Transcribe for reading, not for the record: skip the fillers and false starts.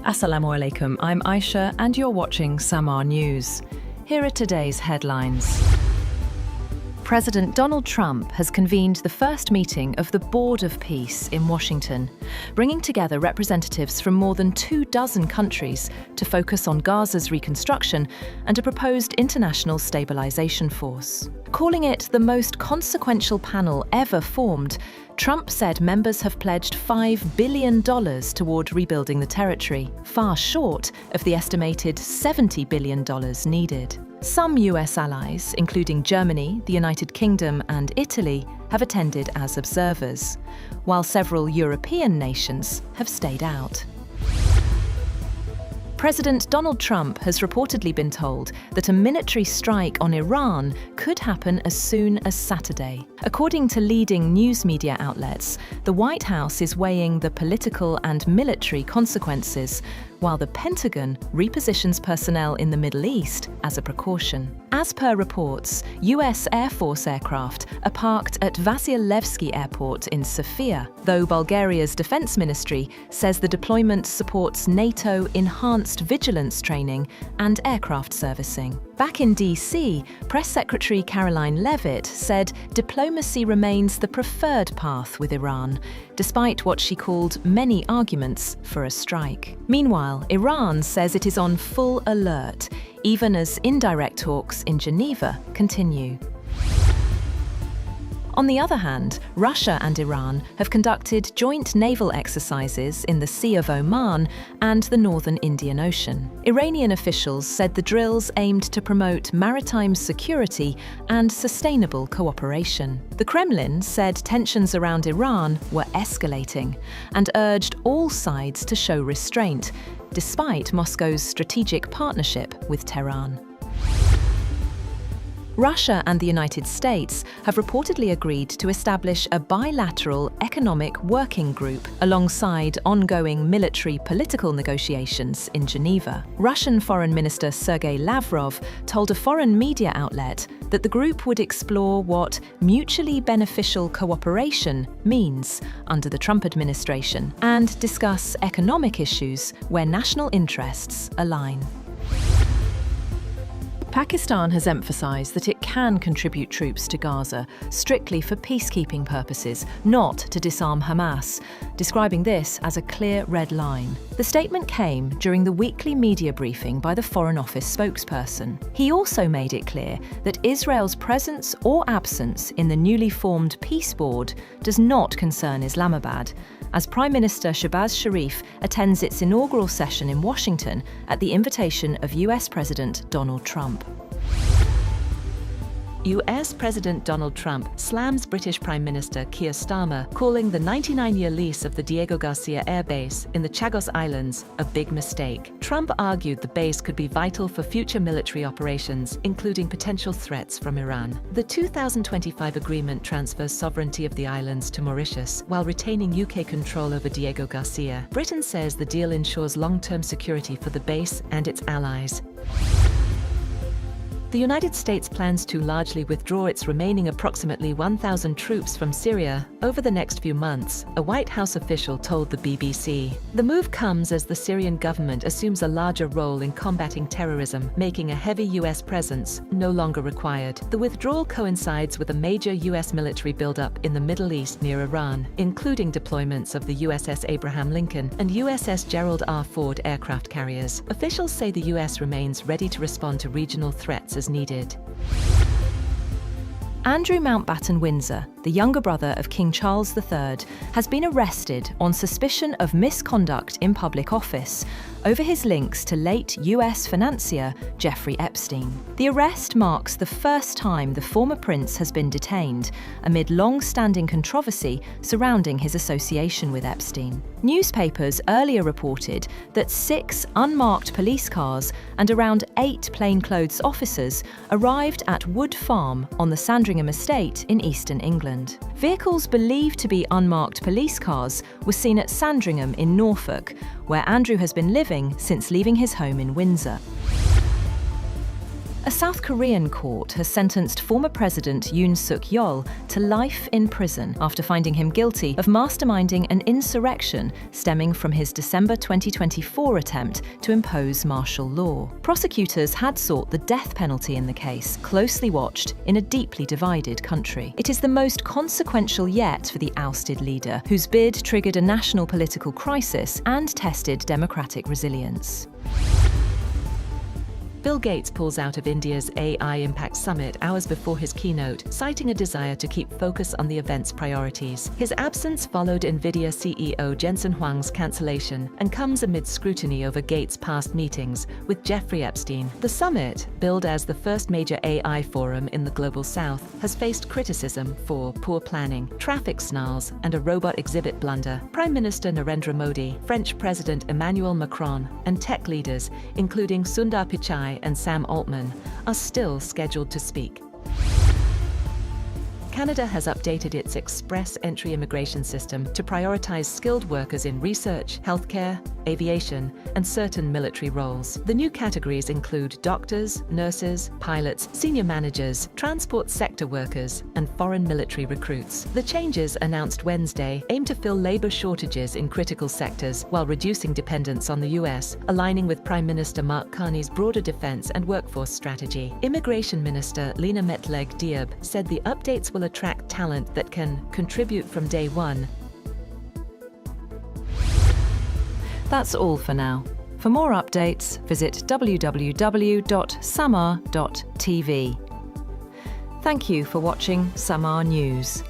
Assalamu alaikum, I'm Aisha and you're watching Samaa News. Here are today's headlines. President Donald Trump has convened the first meeting of the Board of Peace in Washington, bringing together representatives from more than 24 countries to focus on Gaza's reconstruction and a proposed international stabilization force. Calling it the most consequential panel ever formed, Trump said members have pledged $5 billion toward rebuilding the territory, far short of the estimated $70 billion needed. Some US allies, including Germany, the United Kingdom and Italy, have attended as observers, while several European nations have stayed out. President Donald Trump has reportedly been told that a military strike on Iran could happen as soon as Saturday. According to leading news media outlets, the White House is weighing the political and military consequences, while the Pentagon repositions personnel in the Middle East as a precaution. As per reports, US Air Force aircraft are parked at Vasilevsky Airport in Sofia, though Bulgaria's defense ministry says the deployment supports NATO enhanced vigilance training and aircraft servicing. Back in DC, Press Secretary Caroline Leavitt said diplomacy remains the preferred path with Iran, despite what she called many arguments for a strike. Meanwhile, Iran says it is on full alert, even as indirect talks in Geneva continue. On the other hand, Russia and Iran have conducted joint naval exercises in the Sea of Oman and the northern Indian Ocean. Iranian officials said the drills aimed to promote maritime security and sustainable cooperation. The Kremlin said tensions around Iran were escalating and urged all sides to show restraint, despite Moscow's strategic partnership with Tehran. Russia and the United States have reportedly agreed to establish a bilateral economic working group alongside ongoing military-political negotiations in Geneva. Russian Foreign Minister Sergei Lavrov told a foreign media outlet that the group would explore what mutually beneficial cooperation means under the Trump administration and discuss economic issues where national interests align. Pakistan has emphasised that it can contribute troops to Gaza strictly for peacekeeping purposes, not to disarm Hamas, describing this as a clear red line. The statement came during the weekly media briefing by the Foreign Office spokesperson. He also made it clear that Israel's presence or absence in the newly formed Peace Board does not concern Islamabad, as Prime Minister Shehbaz Sharif attends its inaugural session in Washington at the invitation of US President Donald Trump. US President Donald Trump slams British Prime Minister Keir Starmer, calling the 99-year lease of the Diego Garcia Air Base in the Chagos Islands a big mistake. Trump argued the base could be vital for future military operations, including potential threats from Iran. The 2025 agreement transfers sovereignty of the islands to Mauritius while retaining UK control over Diego Garcia. Britain says the deal ensures long-term security for the base and its allies. The United States plans to largely withdraw its remaining approximately 1,000 troops from Syria over the next few months, a White House official told the BBC. The move comes as the Syrian government assumes a larger role in combating terrorism, making a heavy US presence no longer required. The withdrawal coincides with a major US military buildup in the Middle East near Iran, including deployments of the USS Abraham Lincoln and USS Gerald R. Ford aircraft carriers. Officials say the US remains ready to respond to regional threats as needed. Andrew Mountbatten Windsor, the younger brother of King Charles III, has been arrested on suspicion of misconduct in public office over his links to late US financier Jeffrey Epstein. The arrest marks the first time the former prince has been detained, amid long-standing controversy surrounding his association with Epstein. Newspapers earlier reported that 6 unmarked police cars and around 8 plainclothes officers arrived at Wood Farm on the Sandringham estate in eastern England. Vehicles believed to be unmarked police cars were seen at Sandringham in Norfolk, where Andrew has been living since leaving his home in Windsor. A South Korean court has sentenced former President Yoon Suk-yeol to life in prison after finding him guilty of masterminding an insurrection stemming from his December 2024 attempt to impose martial law. Prosecutors had sought the death penalty in the case, closely watched in a deeply divided country. It is the most consequential yet for the ousted leader, whose bid triggered a national political crisis and tested democratic resilience. Bill Gates pulls out of India's AI Impact Summit hours before his keynote, citing a desire to keep focus on the event's priorities. His absence followed NVIDIA CEO Jensen Huang's cancellation and comes amid scrutiny over Gates' past meetings with Jeffrey Epstein. The summit, billed as the first major AI forum in the Global South, has faced criticism for poor planning, traffic snarls, and a robot exhibit blunder. Prime Minister Narendra Modi, French President Emmanuel Macron, and tech leaders, including Sundar Pichai and Sam Altman, are still scheduled to speak. Canada has updated its express entry immigration system to prioritize skilled workers in research, healthcare, aviation, and certain military roles. The new categories include doctors, nurses, pilots, senior managers, transport sector workers, and foreign military recruits. The changes, announced Wednesday, aim to fill labor shortages in critical sectors while reducing dependence on the US, aligning with Prime Minister Mark Carney's broader defense and workforce strategy. Immigration Minister Lena Metleg-Diab said the updates will attract talent that can contribute from day one. That's all for now. For more updates, visit www.samaa.tv. Thank you for watching Samaa News.